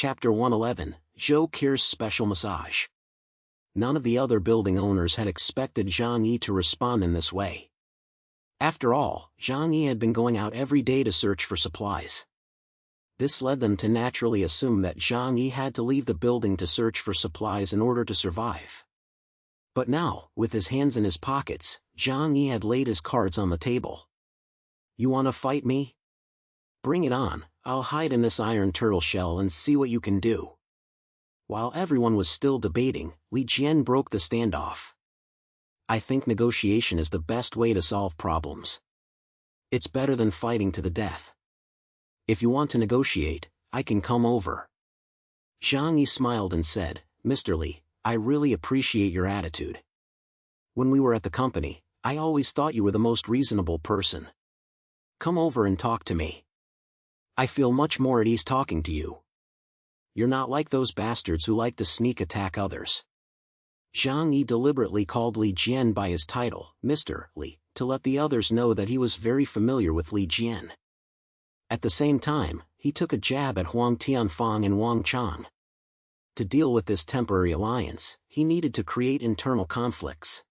Chapter 111, Zhou Qir's Special Massage. None of the other building owners had expected Zhang Yi to respond in this way. After all, Zhang Yi had been going out every day to search for supplies. This led them to naturally assume that Zhang Yi had to leave the building to search for supplies in order to survive. But now, with his hands in his pockets, Zhang Yi had laid his cards on the table. "You want to fight me? Bring it on, I'll hide in this iron turtle shell and see what you can do." While everyone was still debating, Li Jian broke the standoff. "I think negotiation is the best way to solve problems. It's better than fighting to the death. If you want to negotiate, I can come over." Zhang Yi smiled and said, "Mr. Li, I really appreciate your attitude. When we were at the company, I always thought you were the most reasonable person. Come over and talk to me. I feel much more at ease talking to you. You're not like those bastards who like to sneak attack others." Zhang Yi deliberately called Li Jian by his title, Mr. Li, to let the others know that he was very familiar with Li Jian. At the same time, he took a jab at Huang Tianfang and Wang Chang. To deal with this temporary alliance, he needed to create internal conflicts.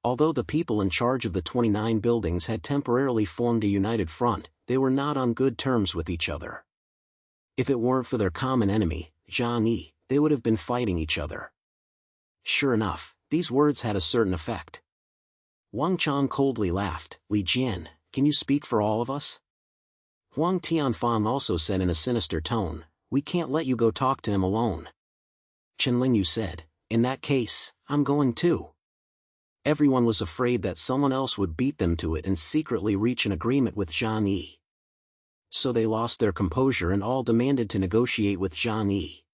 Although the people in charge of the 29 buildings had temporarily formed a united front, they were not on good terms with each other. If it weren't for their common enemy, Zhang Yi, they would have been fighting each other. Sure enough, these words had a certain effect. Wang Chang coldly laughed, "Li Jian, can you speak for all of us?" Huang Tianfang also said in a sinister tone, "We can't let you go talk to him alone." Chen Lingyu said, "In that case, I'm going too." Everyone was afraid that someone else would beat them to it and secretly reach an agreement with Zhang Yi. So they lost their composure and all demanded to negotiate with Zhang Yi.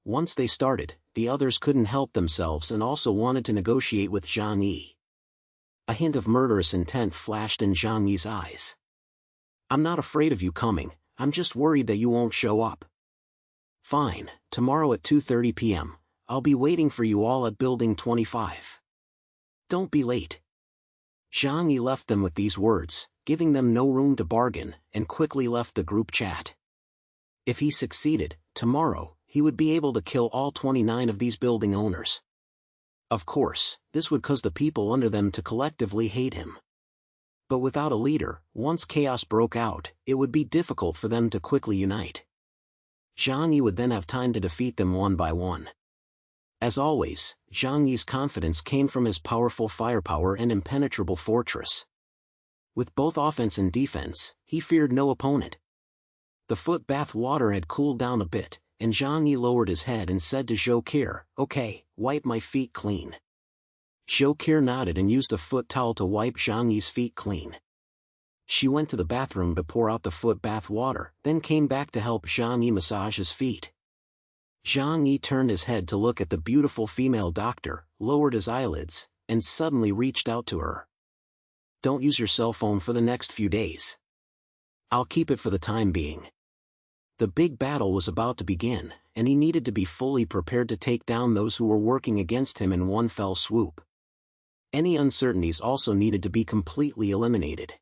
Once they started, the others couldn't help themselves and also wanted to negotiate with Zhang Yi. A hint of murderous intent flashed in Zhang Yi's eyes. "I'm not afraid of you coming, I'm just worried that you won't show up." "Fine, tomorrow at 2:30 p.m., I'll be waiting for you all at Building 25. Don't be late." Zhang Yi left them with these words, giving them no room to bargain, and quickly left the group chat. If he succeeded, tomorrow, he would be able to kill all 29 of these building owners. Of course, this would cause the people under them to collectively hate him. But without a leader, once chaos broke out, it would be difficult for them to quickly unite. Zhang Yi would then have time to defeat them one by one. As always, Zhang Yi's confidence came from his powerful firepower and impenetrable fortress. With both offense and defense, he feared no opponent. The foot bath water had cooled down a bit, and Zhang Yi lowered his head and said to Zhou Qir, "Okay, wipe my feet clean." Zhou Qir nodded and used a foot towel to wipe Zhang Yi's feet clean. She went to the bathroom to pour out the foot bath water, then came back to help Zhang Yi massage his feet. Zhang Yi turned his head to look at the beautiful female doctor, lowered his eyelids, and suddenly reached out to her. "Don't use your cell phone for the next few days. I'll keep it for the time being." The big battle was about to begin, and he needed to be fully prepared to take down those who were working against him in one fell swoop. Any uncertainties also needed to be completely eliminated.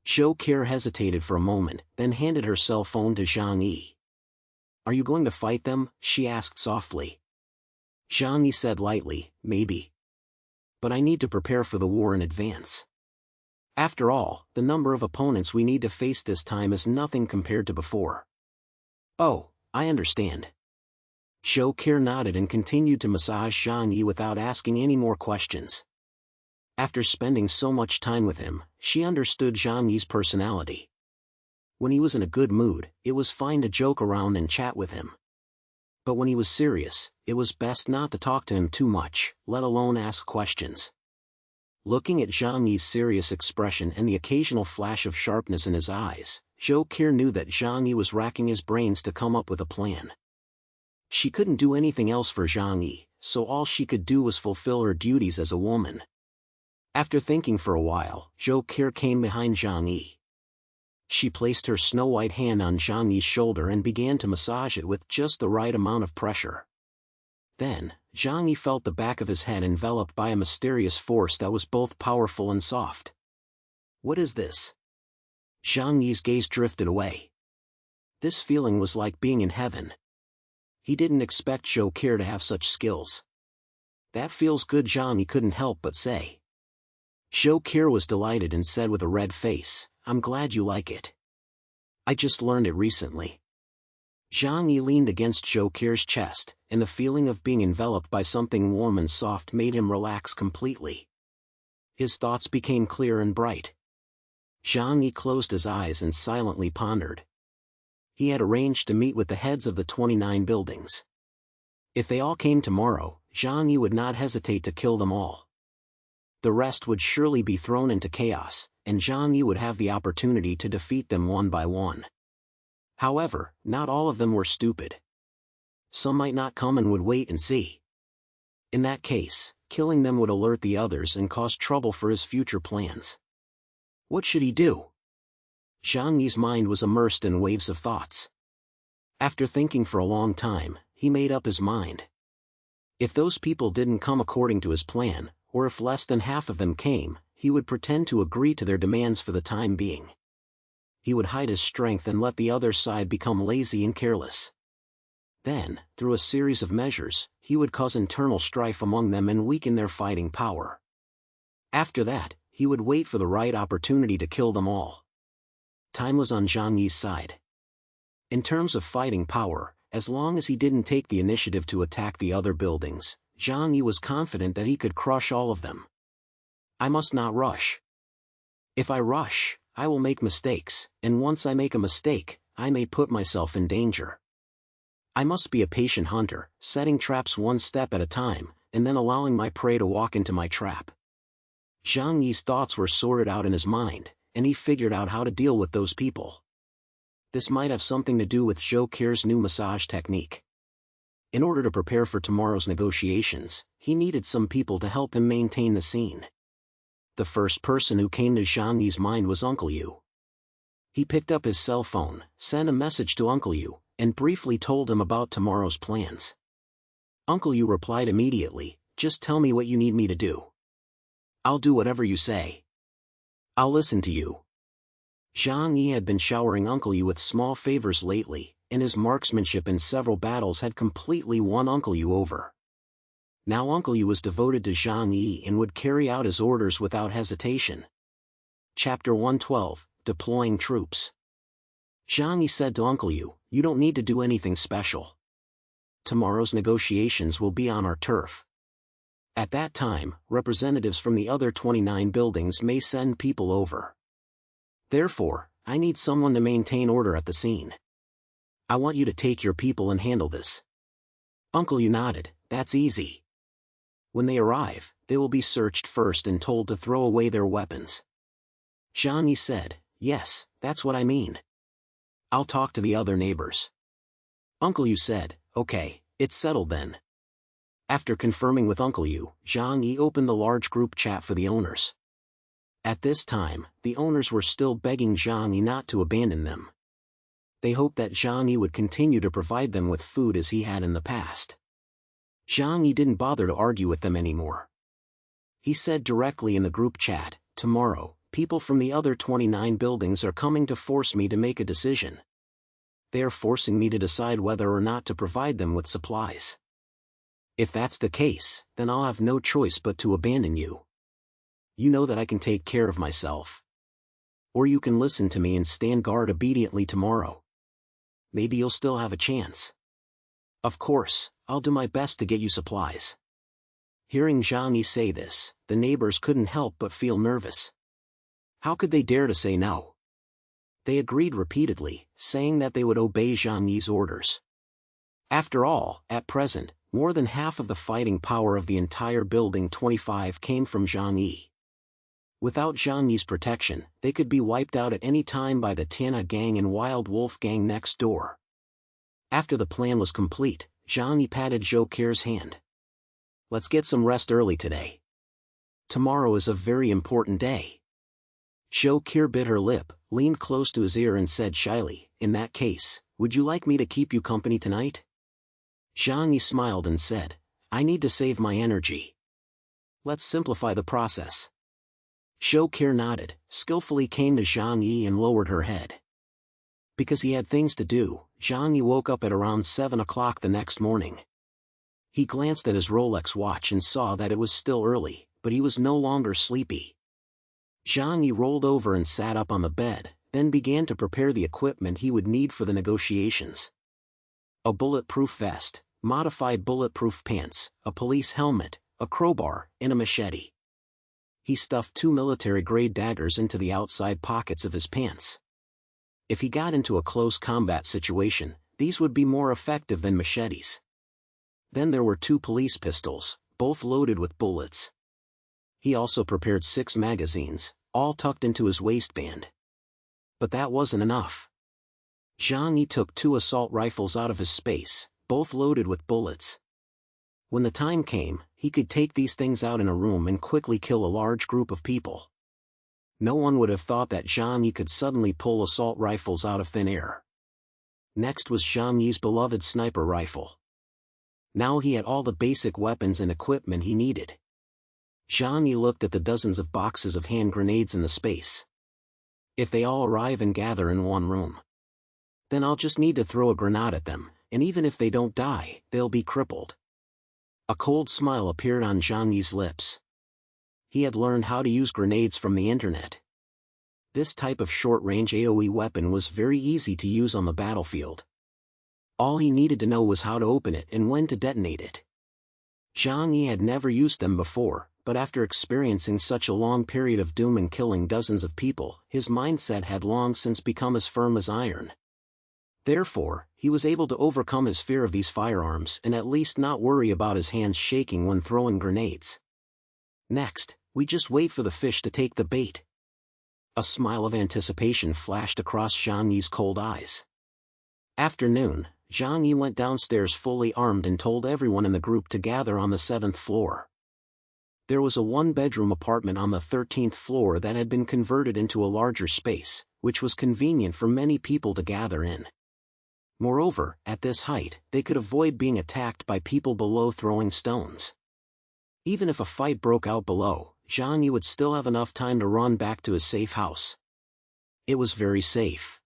Zhou Qir hesitated for a moment, then handed her cell phone to Zhang Yi. "Are you going to fight them?" she asked softly. Zhang Yi said lightly, "Maybe. But I need to prepare for the war in advance. After all, the number of opponents we need to face this time is nothing compared to before." "Oh, I understand." Zhou Qir nodded and continued to massage Zhang Yi without asking any more questions. After spending so much time with him, she understood Zhang Yi's personality. When he was in a good mood, it was fine to joke around and chat with him. But when he was serious, it was best not to talk to him too much, let alone ask questions. Looking at Zhang Yi's serious expression and the occasional flash of sharpness in his eyes, Zhou Qir knew that Zhang Yi was racking his brains to come up with a plan. She couldn't do anything else for Zhang Yi, so all she could do was fulfill her duties as a woman. After thinking for a while, Zhou Qir came behind Zhang Yi. She placed her snow-white hand on Zhang Yi's shoulder and began to massage it with just the right amount of pressure. Then, Zhang Yi felt the back of his head enveloped by a mysterious force that was both powerful and soft. "What is this?" Zhang Yi's gaze drifted away. This feeling was like being in heaven. He didn't expect Joe Care to have such skills. That feels good, Johnny couldn't help but say. Joe Care was delighted and said with a red face, I'm glad you like it. I just learned it recently. Johnny leaned against Joe Care's chest, and the feeling of being enveloped by something warm and soft made him relax completely. His thoughts became clear and bright. Johnny closed his eyes and silently pondered. He had arranged to meet with the heads of the 29 buildings. If they all came tomorrow, Johnny would not hesitate to kill them all. The rest would surely be thrown into chaos, and Johnny would have the opportunity to defeat them one by one. However, not all of them were stupid. Some might not come and would wait and see. In that case, killing them would alert the others and cause trouble for his future plans. What should he do? Johnny's mind was immersed in waves of thoughts. After thinking for a long time, he made up his mind. If those people didn't come according to his plan, or if less than half of them came, he would pretend to agree to their demands for the time being. He would hide his strength and let the other side become lazy and careless. Then, through a series of measures, he would cause internal strife among them and weaken their fighting power. After that, he would wait for the right opportunity to kill them all. Time was on Zhang Yi's side. In terms of fighting power, as long as he didn't take the initiative to attack the other buildings, Zhang Yi was confident that he could crush all of them. I must not rush. If I rush, I will make mistakes, and once I make a mistake, I may put myself in danger. I must be a patient hunter, setting traps one step at a time, and then allowing my prey to walk into my trap. Zhang Yi's thoughts were sorted out in his mind, and he figured out how to deal with those people. This might have something to do with Joe Care's new massage technique. In order to prepare for tomorrow's negotiations, he needed some people to help him maintain the scene. The first person who came to Zhang Yi's mind was Uncle Yu. He picked up his cell phone, sent a message to Uncle Yu, and briefly told him about tomorrow's plans. Uncle Yu replied immediately, just tell me what you need me to do. I'll do whatever you say. I'll listen to you. Zhang Yi had been showering Uncle Yu with small favors lately, and his marksmanship in several battles had completely won Uncle Yu over. Now Uncle Yu was devoted to Zhang Yi and would carry out his orders without hesitation. Chapter 112, Deploying Troops. Zhang Yi said to Uncle Yu, you don't need to do anything special. Tomorrow's negotiations will be on our turf. At that time, representatives from the other 29 buildings may send people over. Therefore, I need someone to maintain order at the scene. I want you to take your people and handle this. Uncle Yu nodded, that's easy. When they arrive, they will be searched first and told to throw away their weapons. Zhang Yi said, yes, that's what I mean. I'll talk to the other neighbors. Uncle Yu said, okay, it's settled then. After confirming with Uncle Yu, Zhang Yi opened the large group chat for the owners. At this time, the owners were still begging Zhang Yi not to abandon them. They hoped that Zhang Yi would continue to provide them with food as he had in the past. Zhang Yi didn't bother to argue with them anymore. He said directly in the group chat, tomorrow, people from the other 29 buildings are coming to force me to make a decision. They are forcing me to decide whether or not to provide them with supplies. If that's the case, then I'll have no choice but to abandon you. You know that I can take care of myself. Or you can listen to me and stand guard obediently tomorrow. Maybe you'll still have a chance. Of course, I'll do my best to get you supplies. Hearing Zhang Yi say this, the neighbors couldn't help but feel nervous. How could they dare to say no? They agreed repeatedly, saying that they would obey Zhang Yi's orders. After all, at present, more than half of the fighting power of the entire Building 25 came from Zhang Yi. Without Zhang Yi's protection, they could be wiped out at any time by the Tiana gang and Wild Wolf gang next door. After the plan was complete, Zhang Yi patted Joe Care's hand. Let's get some rest early today. Tomorrow is a very important day. Joe Care bit her lip, leaned close to his ear and said shyly, in that case, would you like me to keep you company tonight? Zhang Yi smiled and said, I need to save my energy. Let's simplify the process. Joe Care nodded, skillfully came to Zhang Yi and lowered her head. Because he had things to do, Zhang Yi woke up at around 7 o'clock the next morning. He glanced at his Rolex watch and saw that it was still early, but he was no longer sleepy. Zhang Yi rolled over and sat up on the bed, then began to prepare the equipment he would need for the negotiations. A bulletproof vest, modified bulletproof pants, a police helmet, a crowbar, and a machete. He stuffed 2 military-grade daggers into the outside pockets of his pants. If he got into a close combat situation, these would be more effective than machetes. Then there were 2 police pistols, both loaded with bullets. He also prepared 6 magazines, all tucked into his waistband. But that wasn't enough. Zhang Yi took 2 assault rifles out of his space, both loaded with bullets. When the time came, he could take these things out in a room and quickly kill a large group of people. No one would have thought that Zhang Yi could suddenly pull assault rifles out of thin air. Next was Zhang Yi's beloved sniper rifle. Now he had all the basic weapons and equipment he needed. Zhang Yi looked at the dozens of boxes of hand grenades in the space. If they all arrive and gather in one room, then I'll just need to throw a grenade at them, and even if they don't die, they'll be crippled. A cold smile appeared on Zhang Yi's lips. He had learned how to use grenades from the internet. This type of short-range AoE weapon was very easy to use on the battlefield. All he needed to know was how to open it and when to detonate it. Zhang Yi had never used them before, but after experiencing such a long period of doom and killing dozens of people, his mindset had long since become as firm as iron. Therefore, he was able to overcome his fear of these firearms and at least not worry about his hands shaking when throwing grenades. Next, we just wait for the fish to take the bait. A smile of anticipation flashed across Zhang Yi's cold eyes. After noon, Zhang Yi went downstairs fully armed and told everyone in the group to gather on the 7th floor. There was a 1-bedroom apartment on the 13th floor that had been converted into a larger space, which was convenient for many people to gather in. Moreover, at this height, they could avoid being attacked by people below throwing stones. Even if a fight broke out below, Zhang Yi would still have enough time to run back to his safe house. It was very safe.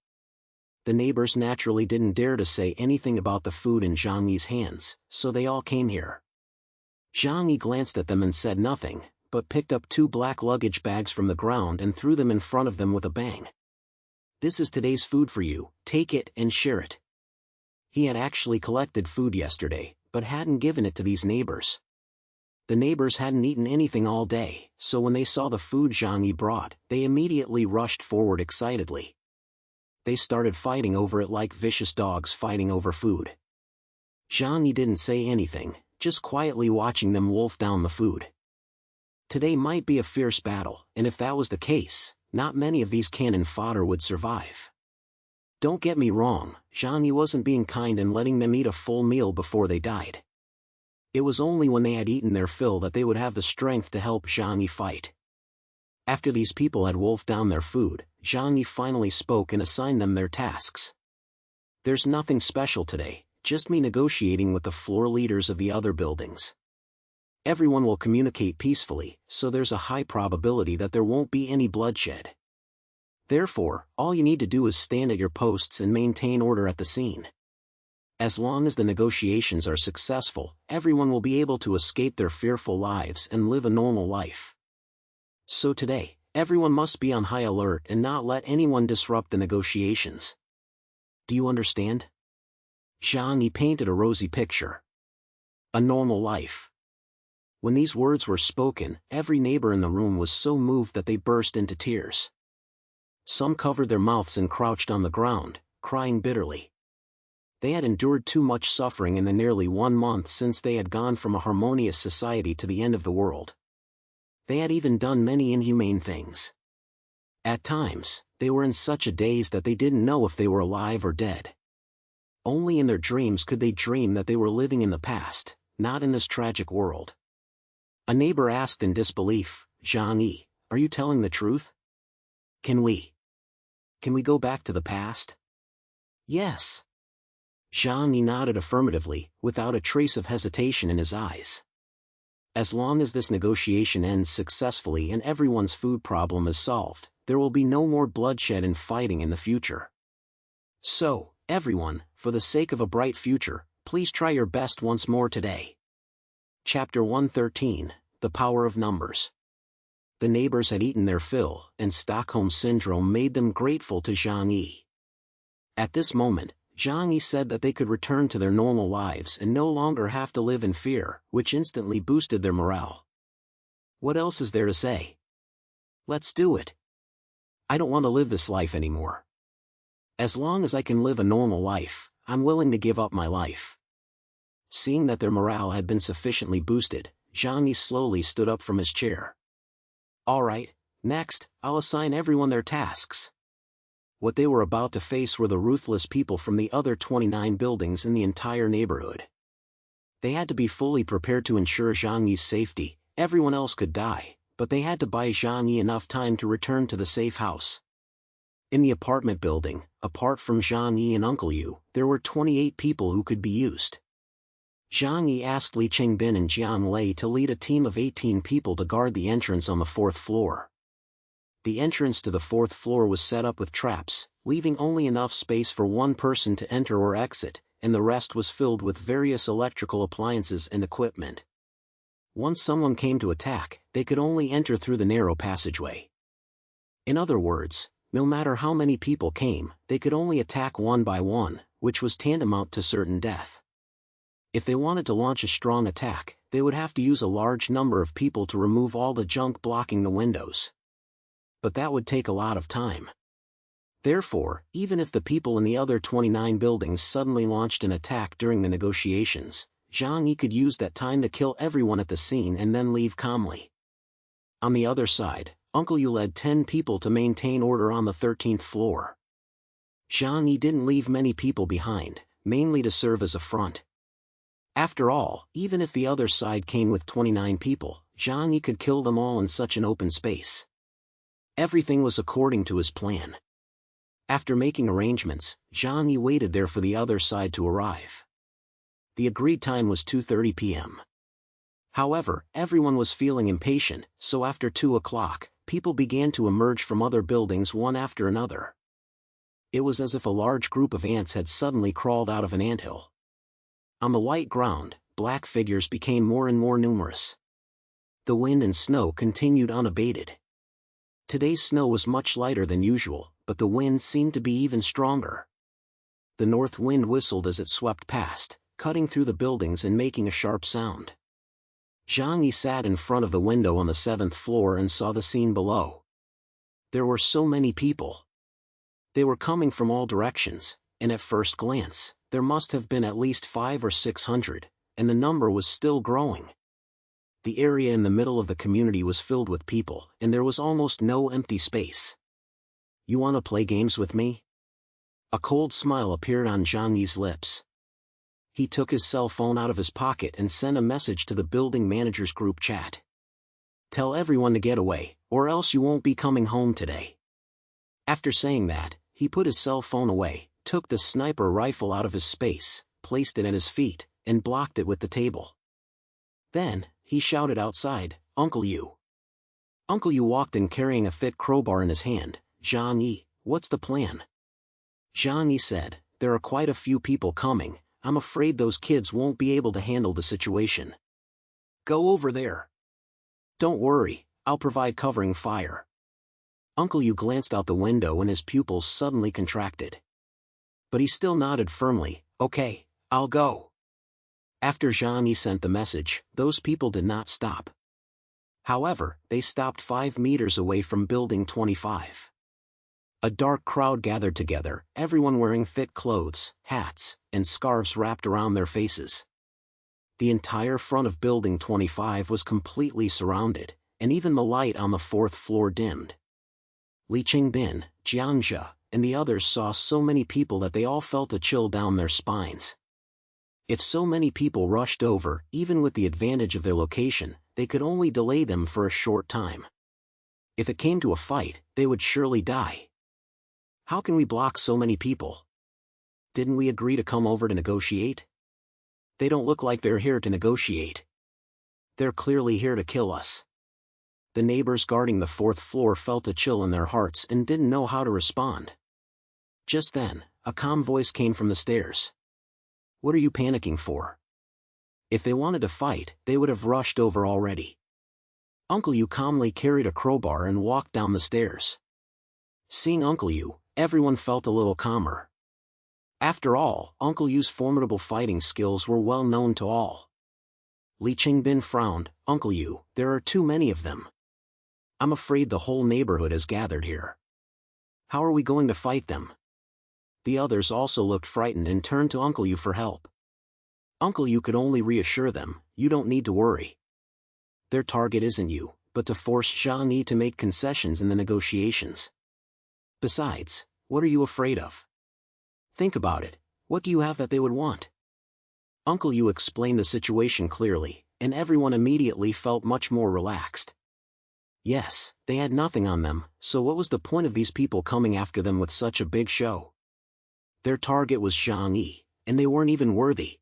The neighbors naturally didn't dare to say anything about the food in Zhang Yi's hands, so they all came here. Zhang Yi glanced at them and said nothing, but picked up 2 black luggage bags from the ground and threw them in front of them with a bang. This is today's food for you, take it and share it. He had actually collected food yesterday, but hadn't given it to these neighbors. The neighbors hadn't eaten anything all day, so when they saw the food Zhang Yi brought, they immediately rushed forward excitedly. They started fighting over it like vicious dogs fighting over food. Zhang Yi didn't say anything, just quietly watching them wolf down the food. Today might be a fierce battle, and if that was the case, not many of these cannon fodder would survive. Don't get me wrong, Zhang Yi wasn't being kind and letting them eat a full meal before they died. It was only when they had eaten their fill that they would have the strength to help Zhang Yi fight. After these people had wolfed down their food, Zhang Yi finally spoke and assigned them their tasks. There's nothing special today, just me negotiating with the floor leaders of the other buildings. Everyone will communicate peacefully, so there's a high probability that there won't be any bloodshed. Therefore, all you need to do is stand at your posts and maintain order at the scene. As long as the negotiations are successful, everyone will be able to escape their fearful lives and live a normal life. So today, everyone must be on high alert and not let anyone disrupt the negotiations. Do you understand? Zhang Yi painted a rosy picture. A normal life. When these words were spoken, every neighbor in the room was so moved that they burst into tears. Some covered their mouths and crouched on the ground, crying bitterly. They had endured too much suffering in the nearly 1 month since they had gone from a harmonious society to the end of the world. They had even done many inhumane things. At times, they were in such a daze that they didn't know if they were alive or dead. Only in their dreams could they dream that they were living in the past, not in this tragic world. A neighbor asked in disbelief, Zhang Yi, are you telling the truth? Can we go back to the past? Yes. Zhang Yi nodded affirmatively, without a trace of hesitation in his eyes. As long as this negotiation ends successfully and everyone's food problem is solved, there will be no more bloodshed and fighting in the future. So, everyone, for the sake of a bright future, please try your best once more today. Chapter 113, The Power of Numbers. The neighbors had eaten their fill, and Stockholm Syndrome made them grateful to Zhang Yi. At this moment, Zhang Yi said that they could return to their normal lives and no longer have to live in fear, which instantly boosted their morale. What else is there to say? Let's do it. I don't want to live this life anymore. As long as I can live a normal life, I'm willing to give up my life. Seeing that their morale had been sufficiently boosted, Zhang Yi slowly stood up from his chair. Alright, next, I'll assign everyone their tasks. What they were about to face were the ruthless people from the other 29 buildings in the entire neighborhood. They had to be fully prepared to ensure Zhang Yi's safety. Everyone else could die, but they had to buy Zhang Yi enough time to return to the safe house. In the apartment building, apart from Zhang Yi and Uncle Yu, there were 28 people who could be used. Zhang Yi asked Li Qingbin and Jian Lei to lead a team of 18 people to guard the entrance on the 4th floor. The entrance to the 4th floor was set up with traps, leaving only enough space for one person to enter or exit, and the rest was filled with various electrical appliances and equipment. Once someone came to attack, they could only enter through the narrow passageway. In other words, no matter how many people came, they could only attack one by one, which was tantamount to certain death. If they wanted to launch a strong attack, they would have to use a large number of people to remove all the junk blocking the windows. But that would take a lot of time. Therefore, even if the people in the other 29 buildings suddenly launched an attack during the negotiations, Zhang Yi could use that time to kill everyone at the scene and then leave calmly. On the other side, Uncle Yu led 10 people to maintain order on the 13th floor. Zhang Yi didn't leave many people behind, mainly to serve as a front. After all, even if the other side came with 29 people, Zhang Yi could kill them all in such an open space. Everything was according to his plan. After making arrangements, Zhang Yi waited there for the other side to arrive. The agreed time was 2:30 p.m. However, everyone was feeling impatient, so after 2 o'clock, people began to emerge from other buildings one after another. It was as if a large group of ants had suddenly crawled out of an anthill. On the white ground, black figures became more and more numerous. The wind and snow continued unabated. Today's snow was much lighter than usual, but the wind seemed to be even stronger. The north wind whistled as it swept past, cutting through the buildings and making a sharp sound. Zhang Yi sat in front of the window on the 7th floor and saw the scene below. There were so many people. They were coming from all directions, and at first glance, there must have been at least 500 or 600, and the number was still growing. The area in the middle of the community was filled with people, and there was almost no empty space. You want to play games with me? A cold smile appeared on Zhang Yi's lips. He took his cell phone out of his pocket and sent a message to the building manager's group chat. Tell everyone to get away, or else you won't be coming home today. After saying that, he put his cell phone away, took the sniper rifle out of his space, placed it at his feet, and blocked it with the table. Then, he shouted outside, Uncle Yu. Uncle Yu walked in carrying a thick crowbar in his hand. Zhang Yi, what's the plan? Zhang Yi said, there are quite a few people coming. I'm afraid those kids won't be able to handle the situation. Go over there. Don't worry, I'll provide covering fire. Uncle Yu glanced out the window and his pupils suddenly contracted. But he still nodded firmly, okay, I'll go. After Zhang Yi sent the message, those people did not stop. However, they stopped 5 meters away from Building 25. A dark crowd gathered together, everyone wearing thick clothes, hats, and scarves wrapped around their faces. The entire front of Building 25 was completely surrounded, and even the light on the 4th floor dimmed. Li Qingbin, Jiang Zhe, and the others saw so many people that they all felt a chill down their spines. If so many people rushed over, even with the advantage of their location, they could only delay them for a short time. If it came to a fight, they would surely die. How can we block so many people? Didn't we agree to come over to negotiate? They don't look like they're here to negotiate. They're clearly here to kill us. The neighbors guarding the 4th floor felt a chill in their hearts and didn't know how to respond. Just then, A calm voice came from the stairs. What are you panicking for? If they wanted to fight, they would have rushed over already. Uncle Yu calmly carried a crowbar and walked down the stairs. Seeing Uncle Yu, everyone felt a little calmer. After all, Uncle Yu's formidable fighting skills were well known to all. Li Qingbin frowned. Uncle Yu, there are too many of them. I'm afraid the whole neighborhood has gathered here. How are we going to fight them? The others also looked frightened and turned to Uncle Yu for help. Uncle Yu could only reassure them, you don't need to worry. Their target isn't you, but to force Zhang Yi to make concessions in the negotiations. Besides, what are you afraid of? Think about it, what do you have that they would want? Uncle Yu explained the situation clearly, and everyone immediately felt much more relaxed. Yes, they had nothing on them, so what was the point of these people coming after them with such a big show? Their target was Zhang Yi, and they weren't even worthy.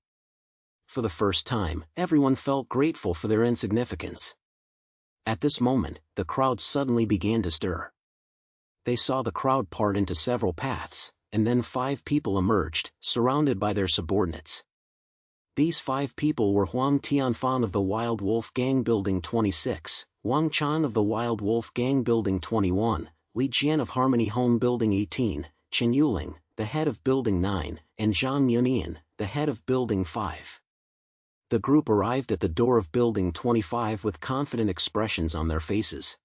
For the first time, everyone felt grateful for their insignificance. At this moment, the crowd suddenly began to stir. They saw the crowd part into several paths, and then 5 people emerged, surrounded by their subordinates. These 5 people were Huang Tianfang of the Wild Wolf Gang Building 26, Wang Chan of the Wild Wolf Gang Building 21, Li Jian of Harmony Home Building 18, Chen Yuling, the head of Building 9, and Zhang Yunian, the head of Building 5. The group arrived at the door of Building 25 with confident expressions on their faces.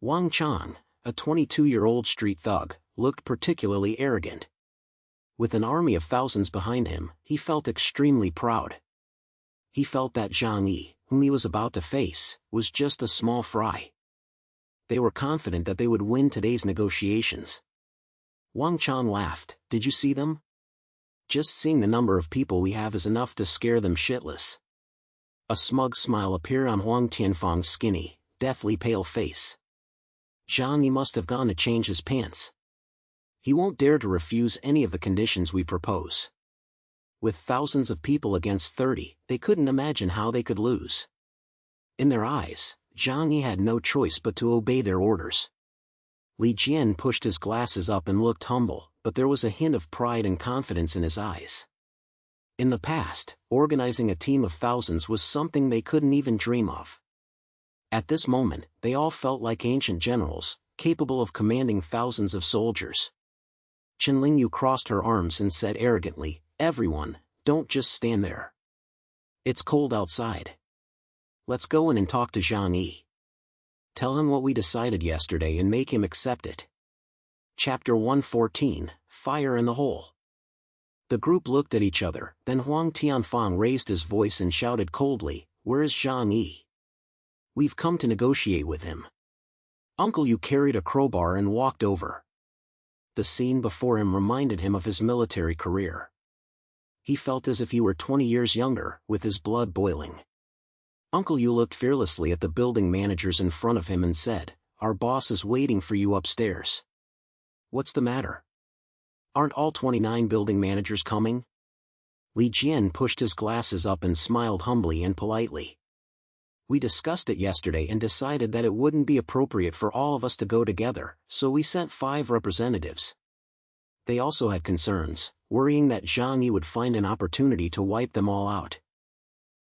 Wang Chan, a 22-year-old street thug, looked particularly arrogant. With an army of thousands behind him, he felt extremely proud. He felt that Zhang Yi, whom he was about to face, was just a small fry. They were confident that they would win today's negotiations. Wang Chan laughed. Did you see them? Just seeing the number of people we have is enough to scare them shitless. A smug smile appeared on Huang Tianfang's skinny, deathly pale face. Zhang Yi must have gone to change his pants. He won't dare to refuse any of the conditions we propose. With thousands of people against 30, they couldn't imagine how they could lose. In their eyes, Zhang Yi had no choice but to obey their orders. Li Jian pushed his glasses up and looked humble, but there was a hint of pride and confidence in his eyes. In the past, organizing a team of thousands was something they couldn't even dream of. At this moment, they all felt like ancient generals, capable of commanding thousands of soldiers. Chen Lingyu crossed her arms and said arrogantly, everyone, don't just stand there. It's cold outside. Let's go in and talk to Zhang Yi. Tell him what we decided yesterday and make him accept it. Chapter 114, Fire in the Hole. The group looked at each other, then Huang Tianfang raised his voice and shouted coldly, where is Zhang Yi? We've come to negotiate with him. Uncle Yu carried a crowbar and walked over. The scene before him reminded him of his military career. He felt as if he were 20 years younger, with his blood boiling. Uncle Yu looked fearlessly at the building managers in front of him and said, our boss is waiting for you upstairs. What's the matter? Aren't all 29 building managers coming? Li Jian pushed his glasses up and smiled humbly and politely. We discussed it yesterday and decided that it wouldn't be appropriate for all of us to go together, so we sent 5 representatives. They also had concerns, worrying that Zhang Yi would find an opportunity to wipe them all out.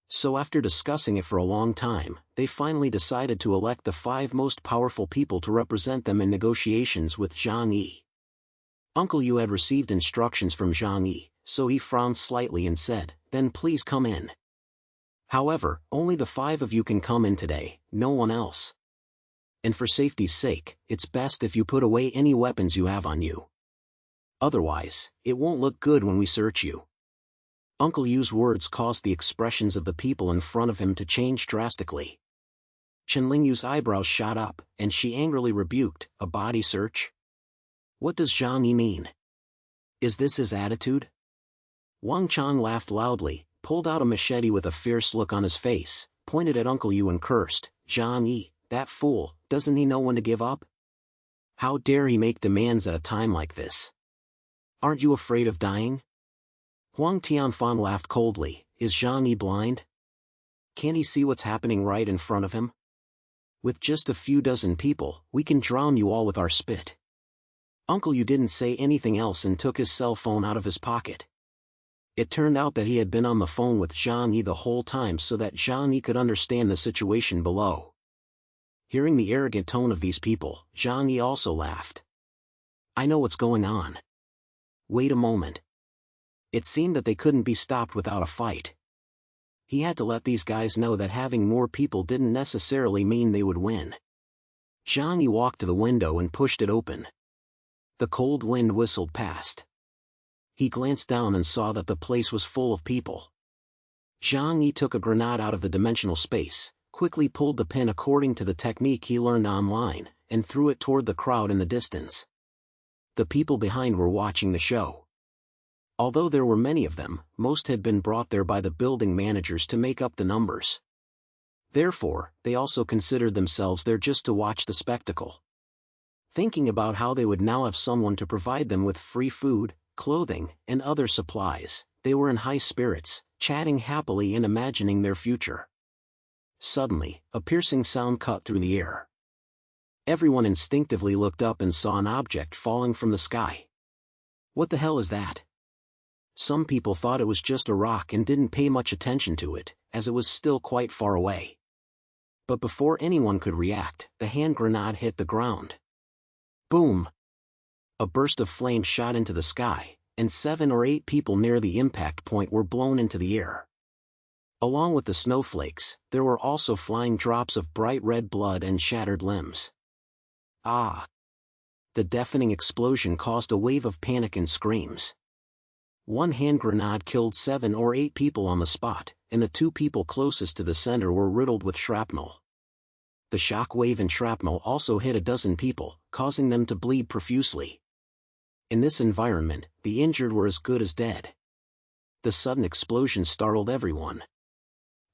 So after discussing it for a long time, they finally decided to elect the 5 most powerful people to represent them in negotiations with Zhang Yi. Uncle Yu had received instructions from Zhang Yi, so he frowned slightly and said, then please come in. However, only the 5 of you can come in today, no one else. And for safety's sake, it's best if you put away any weapons you have on you. Otherwise, it won't look good when we search you. Uncle Yu's words caused the expressions of the people in front of him to change drastically. Chen Lingyu's eyebrows shot up, and she angrily rebuked, a body search? What does Zhang Yi mean? Is this his attitude? Wang Chang laughed loudly, pulled out a machete with a fierce look on his face, pointed at Uncle Yu and cursed, Zhang Yi, that fool, doesn't he know when to give up? How dare he make demands at a time like this? Aren't you afraid of dying? Huang Tianfang laughed coldly, is Zhang Yi blind? Can't he see what's happening right in front of him? With just a few dozen people, we can drown you all with our spit. Uncle Yu didn't say anything else and took his cell phone out of his pocket. It turned out that he had been on the phone with Zhang Yi the whole time so that Zhang Yi could understand the situation below. Hearing the arrogant tone of these people, Zhang Yi also laughed. I know what's going on. Wait a moment. It seemed that they couldn't be stopped without a fight. He had to let these guys know that having more people didn't necessarily mean they would win. Zhang Yi walked to the window and pushed it open. The cold wind whistled past. He glanced down and saw that the place was full of people. Zhang Yi took a grenade out of the dimensional space, quickly pulled the pin according to the technique he learned online, and threw it toward the crowd in the distance. The people behind were watching the show. Although there were many of them, most had been brought there by the building managers to make up the numbers. Therefore, they also considered themselves there just to watch the spectacle. Thinking about how they would now have someone to provide them with free food, clothing, and other supplies, they were in high spirits, chatting happily and imagining their future. Suddenly, a piercing sound cut through the air. Everyone instinctively looked up and saw an object falling from the sky. What the hell is that? Some people thought it was just a rock and didn't pay much attention to it, as it was still quite far away. But before anyone could react, the hand grenade hit the ground. Boom! A burst of flame shot into the sky, and 7 or 8 people near the impact point were blown into the air. Along with the snowflakes, there were also flying drops of bright red blood and shattered limbs. Ah! The deafening explosion caused a wave of panic and screams. One hand grenade killed 7 or 8 people on the spot, and the 2 people closest to the center were riddled with shrapnel. The shock wave and shrapnel also hit a dozen people, causing them to bleed profusely. In this environment, the injured were as good as dead. The sudden explosion startled everyone.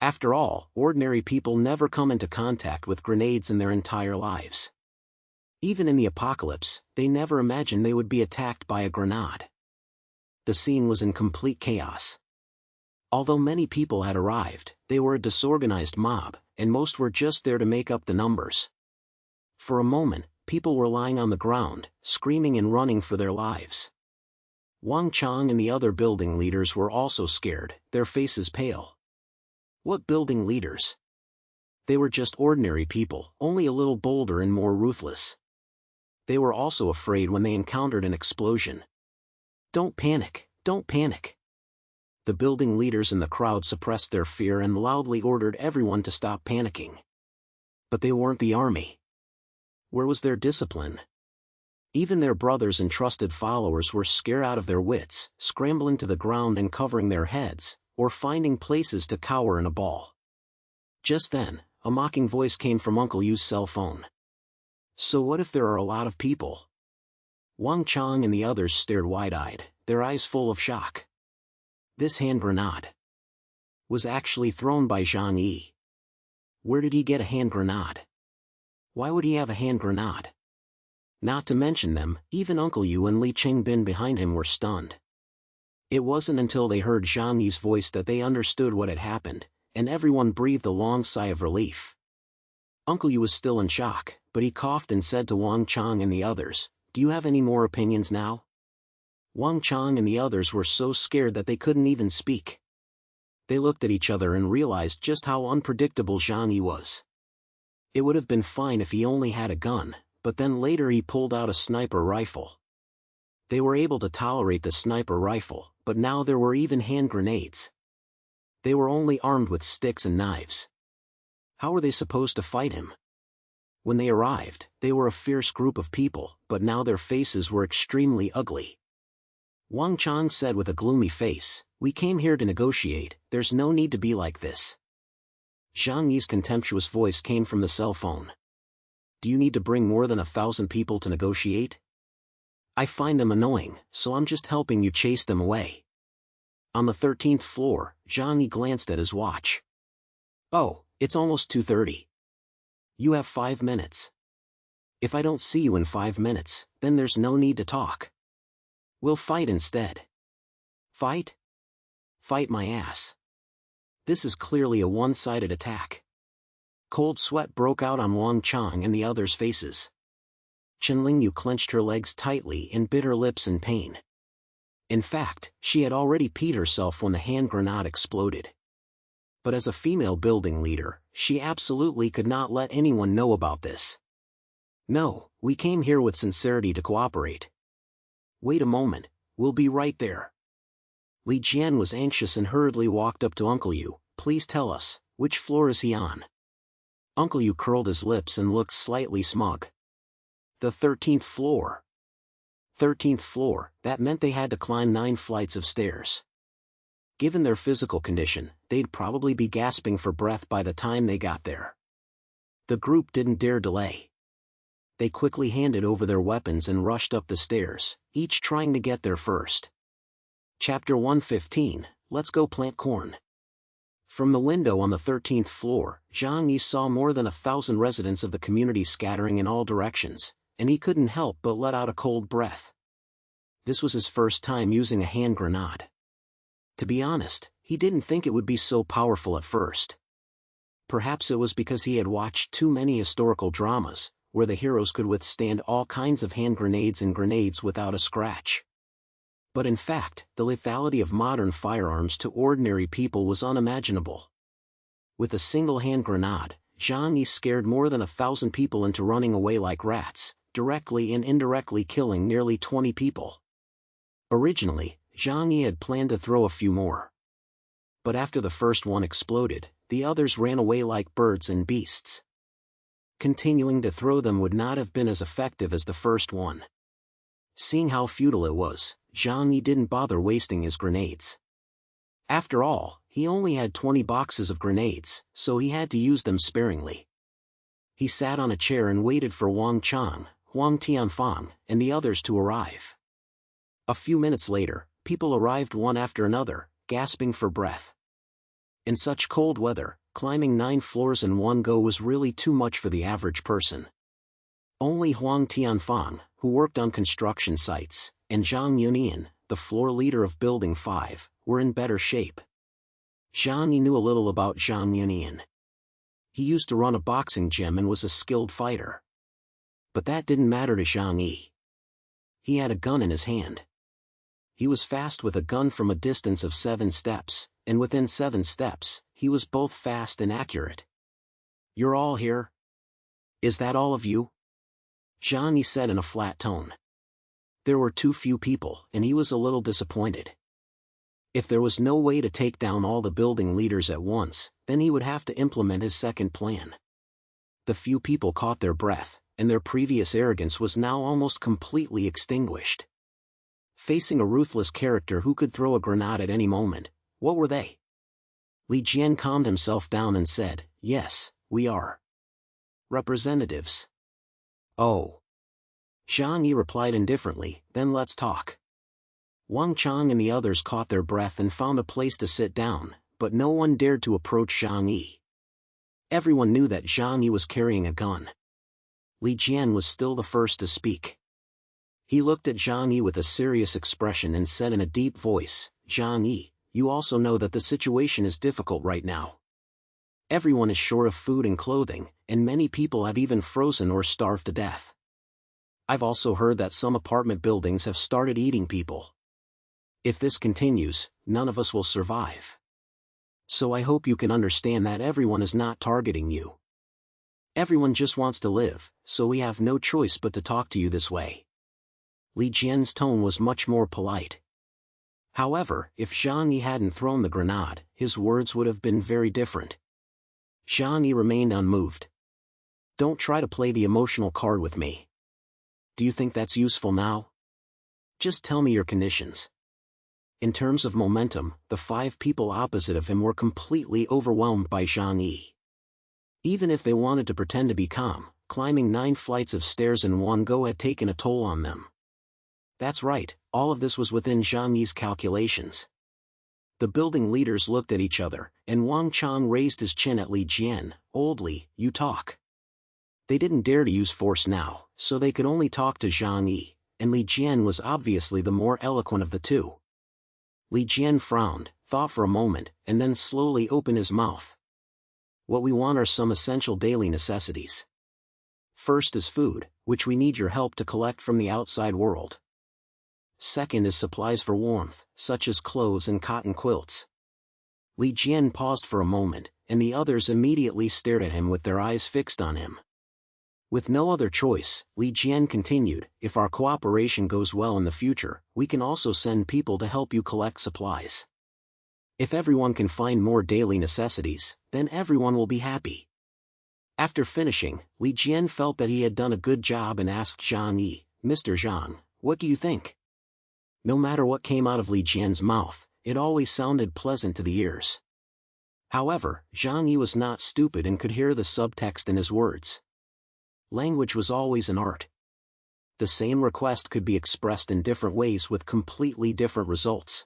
After all, ordinary people never come into contact with grenades in their entire lives. Even in the apocalypse, they never imagined they would be attacked by a grenade. The scene was in complete chaos. Although many people had arrived, they were a disorganized mob, and most were just there to make up the numbers. For a moment, people were lying on the ground, screaming and running for their lives. Wang Chang and the other building leaders were also scared, their faces pale. What building leaders? They were just ordinary people, only a little bolder and more ruthless. They were also afraid when they encountered an explosion. Don't panic, don't panic. The building leaders in the crowd suppressed their fear and loudly ordered everyone to stop panicking. But they weren't the army. Where was their discipline? Even their brothers and trusted followers were scared out of their wits, scrambling to the ground and covering their heads, or finding places to cower in a ball. Just then, a mocking voice came from Uncle Yu's cell phone. So what if there are a lot of people? Wang Chang and the others stared wide-eyed, their eyes full of shock. This hand grenade was actually thrown by Zhang Yi. Where did he get a hand grenade? Why would he have a hand grenade? Not to mention them, even Uncle Yu and Li Qingbin behind him were stunned. It wasn't until they heard Zhang Yi's voice that they understood what had happened, and everyone breathed a long sigh of relief. Uncle Yu was still in shock, but he coughed and said to Wang Chang and the others, "Do you have any more opinions now?" Wang Chang and the others were so scared that they couldn't even speak. They looked at each other and realized just how unpredictable Zhang Yi was. It would have been fine if he only had a gun, but then later he pulled out a sniper rifle. They were able to tolerate the sniper rifle, but now there were even hand grenades. They were only armed with sticks and knives. How were they supposed to fight him? When they arrived, they were a fierce group of people, but now their faces were extremely ugly. Wang Chang said with a gloomy face, "We came here to negotiate, there's no need to be like this." Zhang Yi's contemptuous voice came from the cell phone. "Do you need to bring more than 1,000 people to negotiate? I find them annoying, so I'm just helping you chase them away." On the 13th floor, Zhang Yi glanced at his watch. "Oh, it's almost 2:30. You have 5 minutes. If I don't see you in 5 minutes, then there's no need to talk. We'll fight instead." "Fight? Fight my ass. This is clearly a one-sided attack." Cold sweat broke out on Wang Chang and the others' faces. Yu clenched her legs tightly and bit her lips in pain. In fact, she had already peed herself when the hand grenade exploded. But as a female building leader, she absolutely could not let anyone know about this. "No, we came here with sincerity to cooperate." "Wait a moment, we'll be right there." Li Jian was anxious and hurriedly walked up to Uncle Yu. "Please tell us, which floor is he on?" Uncle Yu curled his lips and looked slightly smug. "The 13th floor." 13th floor, that meant they had to climb 9 flights of stairs. Given their physical condition, they'd probably be gasping for breath by the time they got there. The group didn't dare delay. They quickly handed over their weapons and rushed up the stairs, each trying to get there first. Chapter 115, Let's Go Plant Corn. From the window on the 13th floor, Zhang Yi saw more than 1,000 residents of the community scattering in all directions, and he couldn't help but let out a cold breath. This was his first time using a hand grenade. To be honest, he didn't think it would be so powerful at first. Perhaps it was because he had watched too many historical dramas, where the heroes could withstand all kinds of hand grenades and grenades without a scratch. But in fact, the lethality of modern firearms to ordinary people was unimaginable. With a single hand grenade, Zhang Yi scared more than 1,000 people into running away like rats, directly and indirectly killing nearly 20 people. Originally, Zhang Yi had planned to throw a few more. But after the first one exploded, the others ran away like birds and beasts. Continuing to throw them would not have been as effective as the first one. Seeing how futile it was, Zhang Yi didn't bother wasting his grenades. After all, he only had 20 boxes of grenades, so he had to use them sparingly. He sat on a chair and waited for Wang Chang, Huang Tianfang, and the others to arrive. A few minutes later, people arrived one after another, gasping for breath. In such cold weather, climbing 9 floors in one go was really too much for the average person. Only Huang Tianfang, who worked on construction sites, and Zhang Yunian, the floor leader of Building 5, were in better shape. Zhang Yi knew a little about Zhang Yunian. He used to run a boxing gym and was a skilled fighter. But that didn't matter to Zhang Yi. He had a gun in his hand. He was fast with a gun from a distance of 7 steps, and within 7 steps, he was both fast and accurate. "You're all here? Is that all of you?" Zhang Yi said in a flat tone. There were too few people, and he was a little disappointed. If there was no way to take down all the building leaders at once, then he would have to implement his second plan. The few people caught their breath, and their previous arrogance was now almost completely extinguished. Facing a ruthless character who could throw a grenade at any moment, what were they? Li Jian calmed himself down and said, "Yes, we are representatives." "Oh." Zhang Yi replied indifferently, "Then let's talk." Wang Chang and the others caught their breath and found a place to sit down, but no one dared to approach Zhang Yi. Everyone knew that Zhang Yi was carrying a gun. Li Jian was still the first to speak. He looked at Zhang Yi with a serious expression and said in a deep voice, "Zhang Yi, you also know that the situation is difficult right now. Everyone is short of food and clothing, and many people have even frozen or starved to death. I've also heard that some apartment buildings have started eating people. If this continues, none of us will survive. So I hope you can understand that everyone is not targeting you. Everyone just wants to live, so we have no choice but to talk to you this way." Li Jian's tone was much more polite. However, if Zhang Yi hadn't thrown the grenade, his words would have been very different. Zhang Yi remained unmoved. "Don't try to play the emotional card with me. Do you think that's useful now? Just tell me your conditions." In terms of momentum, the 5 people opposite of him were completely overwhelmed by Zhang Yi. Even if they wanted to pretend to be calm, climbing 9 flights of stairs in one go had taken a toll on them. That's right, all of this was within Zhang Yi's calculations. The building leaders looked at each other, and Wang Chang raised his chin at Li Jian. "Old Li, you talk." They didn't dare to use force now, so they could only talk to Zhang Yi, and Li Jian was obviously the more eloquent of the two. Li Jian frowned, thought for a moment, and then slowly opened his mouth. "What we want are some essential daily necessities. First is food, which we need your help to collect from the outside world. Second is supplies for warmth, such as clothes and cotton quilts. Li Jian paused for a moment, and the others immediately stared at him with their eyes fixed on him. With no other choice, Li Jian continued, if our cooperation goes well in the future, we can also send people to help you collect supplies. If everyone can find more daily necessities, then everyone will be happy. After finishing, Li Jian felt that he had done a good job and asked Zhang Yi, Mr. Zhang, what do you think? No matter what came out of Li Jian's mouth, it always sounded pleasant to the ears. However, Zhang Yi was not stupid and could hear the subtext in his words. Language was always an art. The same request could be expressed in different ways with completely different results.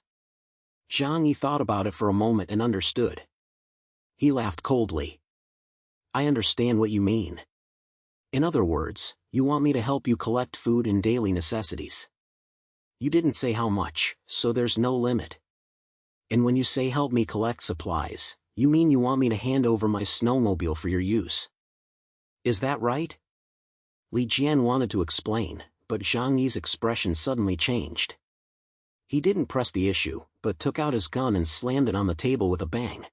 Zhang Yi thought about it for a moment and understood. He laughed coldly. I understand what you mean. In other words, you want me to help you collect food and daily necessities. You didn't say how much, so there's no limit. And when you say help me collect supplies, you mean you want me to hand over my snowmobile for your use. Is that right? Li Jian wanted to explain, but Zhang Yi's expression suddenly changed. He didn't press the issue, but took out his gun and slammed it on the table with a bang.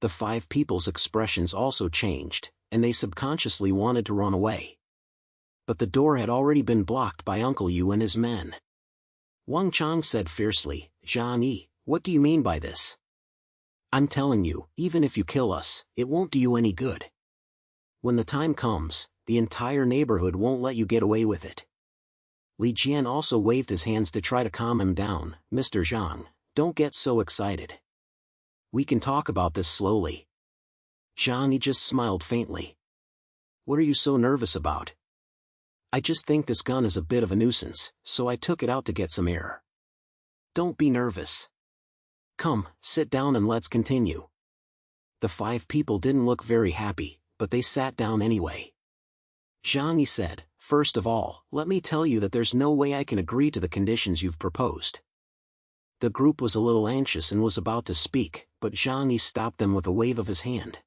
The 5 people's expressions also changed, and they subconsciously wanted to run away. But the door had already been blocked by Uncle Yu and his men. Wang Chang said fiercely, Zhang Yi, what do you mean by this? I'm telling you, even if you kill us, it won't do you any good. When the time comes, the entire neighborhood won't let you get away with it. Li Jian also waved his hands to try to calm him down. Mr. Zhang, don't get so excited. We can talk about this slowly. Zhang Yi just smiled faintly. What are you so nervous about? I just think this gun is a bit of a nuisance, so I took it out to get some air. Don't be nervous. Come, sit down and let's continue. The 5 people didn't look very happy, but they sat down anyway. Zhang Yi said, first of all, let me tell you that there's no way I can agree to the conditions you've proposed. The group was a little anxious and was about to speak, but Zhang Yi stopped them with a wave of his hand.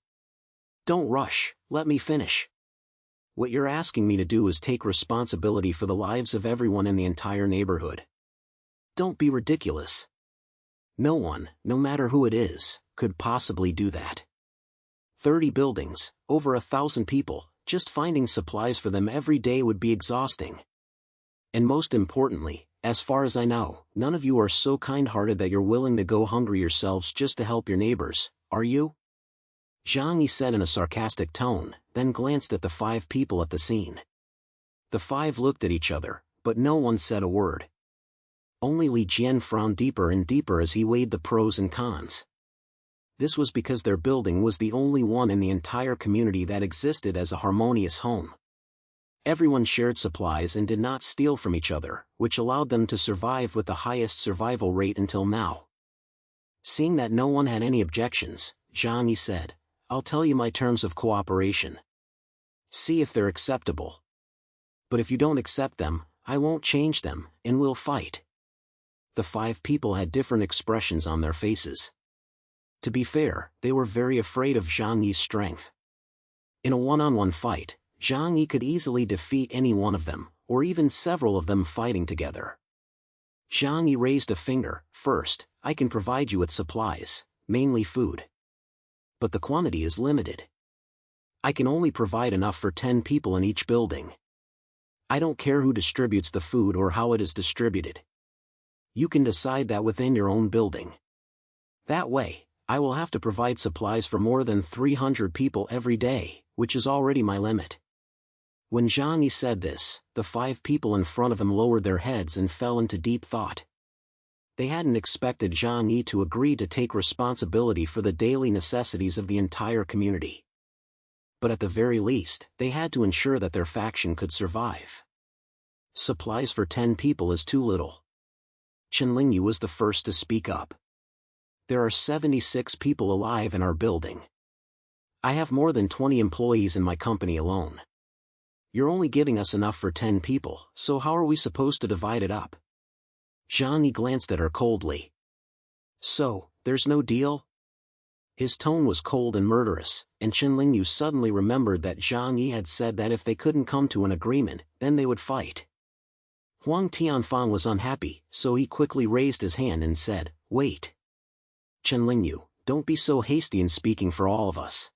Don't rush, let me finish. What you're asking me to do is take responsibility for the lives of everyone in the entire neighborhood. Don't be ridiculous. No one, no matter who it is, could possibly do that. 30 buildings, over 1,000 people, just finding supplies for them every day would be exhausting. And most importantly, as far as I know, none of you are so kind-hearted that you're willing to go hungry yourselves just to help your neighbors, are you? Zhang Yi said in a sarcastic tone, then glanced at the 5 people at the scene. The 5 looked at each other, but no one said a word. Only Li Jian frowned deeper and deeper as he weighed the pros and cons. This was because their building was the only one in the entire community that existed as a harmonious home. Everyone shared supplies and did not steal from each other, which allowed them to survive with the highest survival rate until now. Seeing that no one had any objections, Zhang Yi said, I'll tell you my terms of cooperation. See if they're acceptable. But if you don't accept them, I won't change them, and we'll fight. The 5 people had different expressions on their faces. To be fair, they were very afraid of Zhang Yi's strength. In a one-on-one fight, Zhang Yi could easily defeat any one of them, or even several of them fighting together. Zhang Yi raised a finger. First, I can provide you with supplies, mainly food. But the quantity is limited. I can only provide enough for 10 people in each building. I don't care who distributes the food or how it is distributed. You can decide that within your own building. That way, I will have to provide supplies for more than 300 people every day, which is already my limit. When Zhang Yi said this, the 5 people in front of him lowered their heads and fell into deep thought. They hadn't expected Zhang Yi to agree to take responsibility for the daily necessities of the entire community. But at the very least, they had to ensure that their faction could survive. Supplies for 10 people is too little. Chen Lingyu was the first to speak up. There are 76 people alive in our building. I have more than 20 employees in my company alone. You're only giving us enough for 10 people, so how are we supposed to divide it up? Zhang Yi glanced at her coldly. So, there's no deal? His tone was cold and murderous, and Chen Lingyu suddenly remembered that Zhang Yi had said that if they couldn't come to an agreement, then they would fight. Huang Tianfang was unhappy, so he quickly raised his hand and said, "Wait. Chen Lingyu, don't be so hasty in speaking for all of us.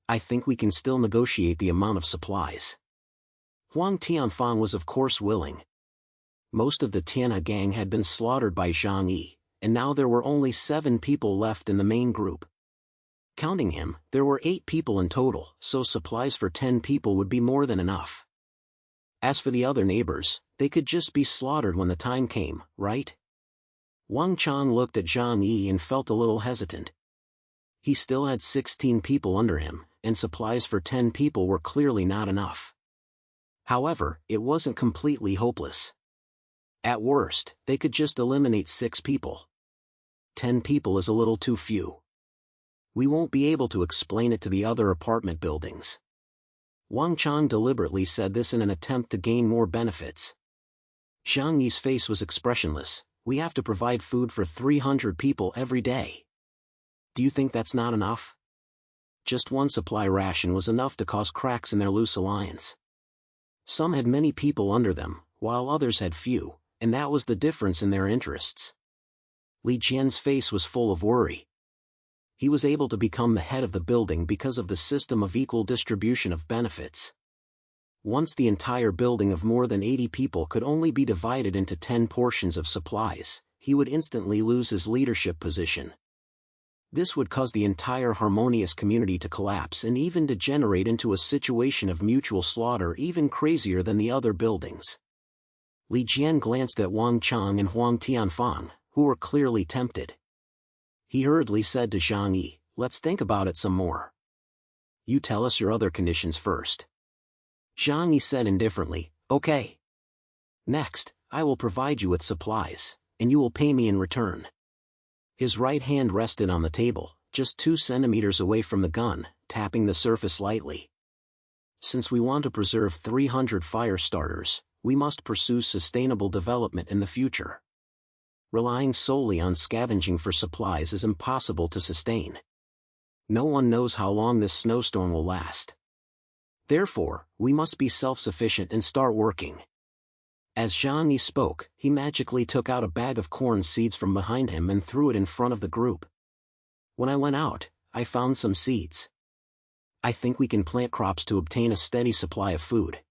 I think we can still negotiate the amount of supplies." Huang Tianfang was of course willing. Most of the Tianhe gang had been slaughtered by Zhang Yi, and now there were only 7 people left in the main group. Counting him, there were 8 people in total, so supplies for 10 people would be more than enough. As for the other neighbors, they could just be slaughtered when the time came, right? Wang Chang looked at Zhang Yi and felt a little hesitant. He still had 16 people under him, and supplies for 10 people were clearly not enough. However, it wasn't completely hopeless. At worst, they could just eliminate 6 people. 10 people is a little too few. We won't be able to explain it to the other apartment buildings. Wang Chang deliberately said this in an attempt to gain more benefits. Zhang Yi's face was expressionless. "We have to provide food for 300 people every day. Do you think that's not enough?" Just one supply ration was enough to cause cracks in their loose alliance. Some had many people under them, while others had few, and that was the difference in their interests. Li Jian's face was full of worry. He was able to become the head of the building because of the system of equal distribution of benefits. Once the entire building of more than 80 people could only be divided into 10 portions of supplies, he would instantly lose his leadership position. This would cause the entire harmonious community to collapse and even degenerate into a situation of mutual slaughter even crazier than the other buildings. Li Jian glanced at Wang Chang and Huang Tianfang, who were clearly tempted. He hurriedly said to Zhang Yi, "Let's think about it some more. You tell us your other conditions first." Zhang Yi said indifferently, "Okay. Next, I will provide you with supplies, and you will pay me in return." His right hand rested on the table, just 2 centimeters away from the gun, tapping the surface lightly. "Since we want to preserve 300 fire starters, we must pursue sustainable development in the future. Relying solely on scavenging for supplies is impossible to sustain. No one knows how long this snowstorm will last. Therefore, we must be self-sufficient and start working." As Zhang Yi spoke, he magically took out a bag of corn seeds from behind him and threw it in front of the group. "When I went out, I found some seeds. I think we can plant crops to obtain a steady supply of food."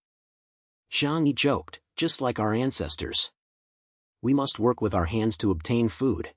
Zhang Yi joked, "Just like our ancestors. We must work with our hands to obtain food."